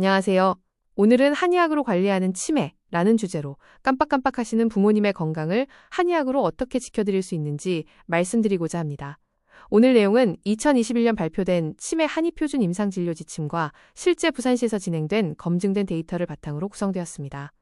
안녕하세요. 오늘은 한의학으로 관리하는 치매라는 주제로 깜빡깜빡 하시는 부모님의 건강을 한의학으로 어떻게 지켜드릴 수 있는지 말씀드리고자 합니다. 오늘 내용은 2021년 발표된 치매 한의표준 임상진료 지침과 실제 부산시에서 진행된 검증된 데이터를 바탕으로 구성되었습니다.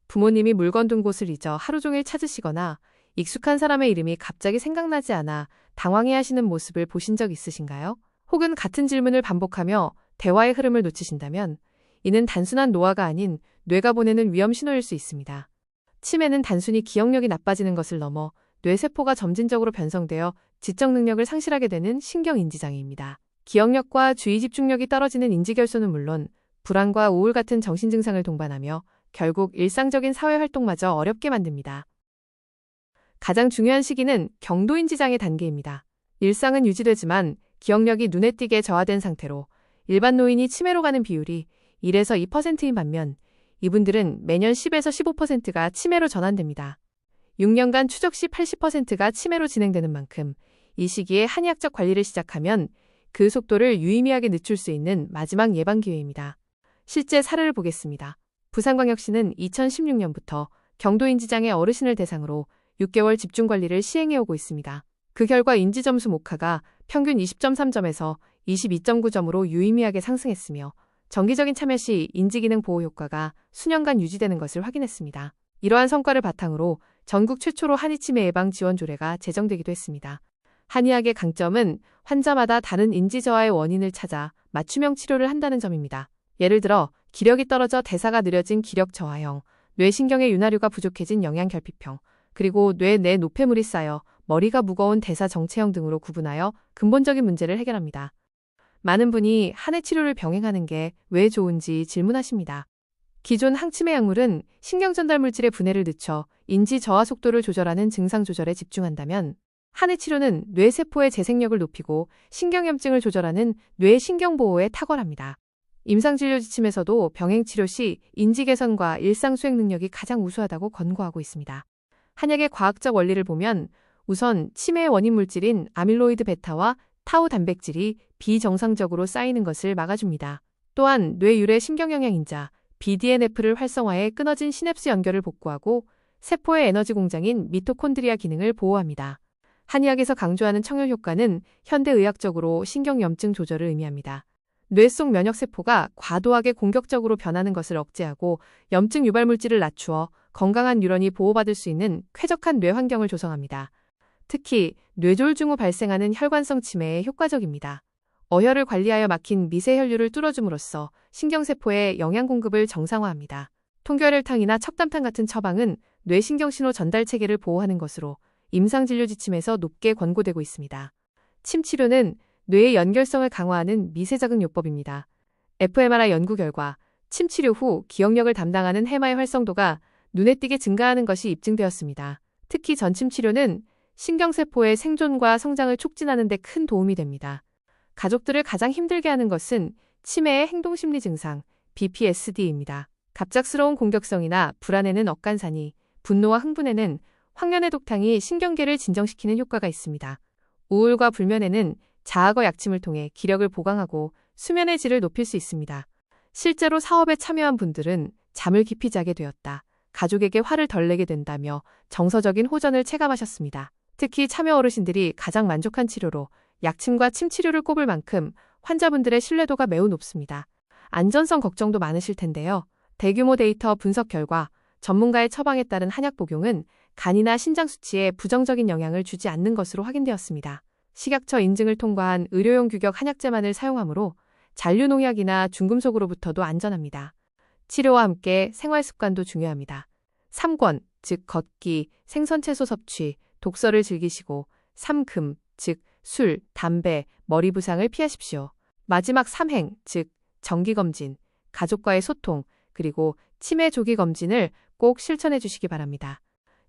부모님이 물건 둔 곳을 잊어 하루 종일 찾으시거나 익숙한 사람의 이름이 갑자기 생각나지 않아 당황해하시는 모습을 보신 적 있으신가요? 혹은 같은 질문을 반복하며 대화의 흐름을 놓치신다면 이는 단순한 노화가 아닌 뇌가 보내는 위험 신호일 수 있습니다. 치매는 단순히 기억력이 나빠지는 것을 넘어 뇌세포가 점진적으로 변성되어 지적 능력을 상실하게 되는 신경인지장애입니다. 기억력과 주의 집중력이 떨어지는 인지결손은 물론 불안과 우울 같은 정신증상을 동반하며 결국 일상적인 사회활동마저 어렵게 만듭니다. 가장 중요한 시기는 경도인지장애 단계입니다. 일상은 유지되지만 기억력이 눈에 띄게 저하된 상태로 일반 노인이 치매로 가는 비율이 1에서 2%인 반면 이분들은 매년 10에서 15%가 치매로 전환됩니다. 6년간 추적 시 80%가 치매로 진행되는 만큼 이 시기에 한의학적 관리를 시작하면 그 속도를 유의미하게 늦출 수 있는 마지막 예방 기회입니다. 실제 사례를 보겠습니다. 부산광역시는 2016년부터 경도인지장애 어르신을 대상으로 6개월 집중관리를 시행해오고 있습니다. 그 결과 인지점수 모카가 평균 20.3점에서 22.9점으로 유의미하게 상승했으며 정기적인 참여 시 인지기능 보호 효과가 수년간 유지되는 것을 확인했습니다. 이러한 성과를 바탕으로 전국 최초로 한의치매 예방 지원 조례가 제정되기도 했습니다. 한의학의 강점은 환자마다 다른 인지 저하의 원인을 찾아 맞춤형 치료를 한다는 점입니다. 예를 들어 기력이 떨어져 대사가 느려진 기력 저하형, 뇌신경의 윤활유가 부족해진 영양결핍형, 그리고 뇌 내 노폐물이 쌓여 머리가 무거운 대사 정체형 등으로 구분하여 근본적인 문제를 해결합니다. 많은 분이 한의 치료를 병행하는 게 왜 좋은지 질문하십니다. 기존 항치매 약물은 신경전달 물질의 분해를 늦춰 인지 저하 속도를 조절하는 증상 조절에 집중한다면 한의 치료는 뇌세포의 재생력을 높이고 신경염증을 조절하는 뇌신경보호에 탁월합니다. 임상진료 지침에서도 병행치료 시 인지 개선과 일상 수행 능력이 가장 우수하다고 권고하고 있습니다. 한약의 과학적 원리를 보면 우선 치매의 원인 물질인 아밀로이드 베타와 타우 단백질이 비정상적으로 쌓이는 것을 막아줍니다. 또한 뇌 유래 신경영양인자 BDNF를 활성화해 끊어진 시냅스 연결을 복구하고 세포의 에너지 공장인 미토콘드리아 기능을 보호합니다. 한의학에서 강조하는 청열 효과는 현대의학적으로 신경염증 조절을 의미합니다. 뇌 속 면역세포가 과도하게 공격적으로 변하는 것을 억제하고 염증 유발 물질을 낮추어 건강한 뉴런이 보호받을 수 있는 쾌적한 뇌 환경을 조성합니다. 특히 뇌졸중 후 발생하는 혈관성 치매에 효과적입니다. 어혈을 관리하여 막힌 미세혈류를 뚫어줌으로써 신경세포의 영양 공급을 정상화합니다. 통결혈탕이나 척담탕 같은 처방은 뇌신경신호 전달 체계를 보호하는 것으로 임상진료 지침에서 높게 권고되고 있습니다. 침치료는 뇌의 연결성을 강화하는 미세자극요법입니다. fMRI 연구 결과 침치료 후 기억력을 담당하는 해마의 활성도가 눈에 띄게 증가하는 것이 입증되었습니다. 특히 전침치료는 신경세포의 생존과 성장을 촉진하는 데 큰 도움이 됩니다. 가족들을 가장 힘들게 하는 것은 치매의 행동심리 증상, BPSD입니다. 갑작스러운 공격성이나 불안에는 억간사니, 분노와 흥분에는 황련의 독탕이 신경계를 진정시키는 효과가 있습니다. 우울과 불면에는 자악어 약침을 통해 기력을 보강하고 수면의 질을 높일 수 있습니다. 실제로 사업에 참여한 분들은 잠을 깊이 자게 되었다, 가족에게 화를 덜 내게 된다며 정서적인 호전을 체감하셨습니다. 특히 참여 어르신들이 가장 만족한 치료로 약침과 침치료를 꼽을 만큼 환자분들의 신뢰도가 매우 높습니다. 안전성 걱정도 많으실 텐데요. 대규모 데이터 분석 결과 전문가의 처방에 따른 한약 복용은 간이나 신장 수치에 부정적인 영향을 주지 않는 것으로 확인되었습니다. 식약처 인증을 통과한 의료용 규격 한약재만을 사용하므로 잔류농약이나 중금속으로부터도 안전합니다. 치료와 함께 생활습관도 중요합니다. 3권, 즉 걷기, 생선채소 섭취, 독서를 즐기시고 3금, 즉 술, 담배, 머리 부상을 피하십시오. 마지막 3행, 즉 정기검진, 가족과의 소통, 그리고 치매 조기 검진을 꼭 실천해 주시기 바랍니다.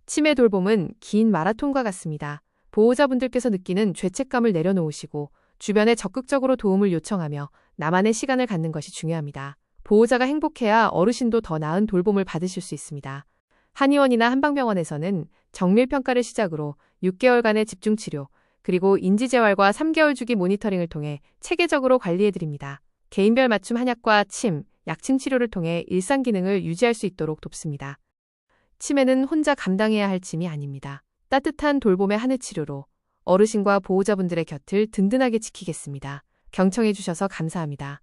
치매 돌봄은 긴 마라톤과 같습니다. 보호자분들께서 느끼는 죄책감을 내려놓으시고 주변에 적극적으로 도움을 요청하며 나만의 시간을 갖는 것이 중요합니다. 보호자가 행복해야 어르신도 더 나은 돌봄을 받으실 수 있습니다. 한의원이나 한방병원에서는 정밀평가를 시작으로 6개월간의 집중치료, 그리고 인지재활과 3개월 주기 모니터링을 통해 체계적으로 관리해드립니다. 개인별 맞춤 한약과 침, 약침 치료를 통해 일상 기능을 유지할 수 있도록 돕습니다. 치매는 혼자 감당해야 할 짐이 아닙니다. 따뜻한 돌봄의 한해 치료로 어르신과 보호자분들의 곁을 든든하게 지키겠습니다. 경청해 주셔서 감사합니다.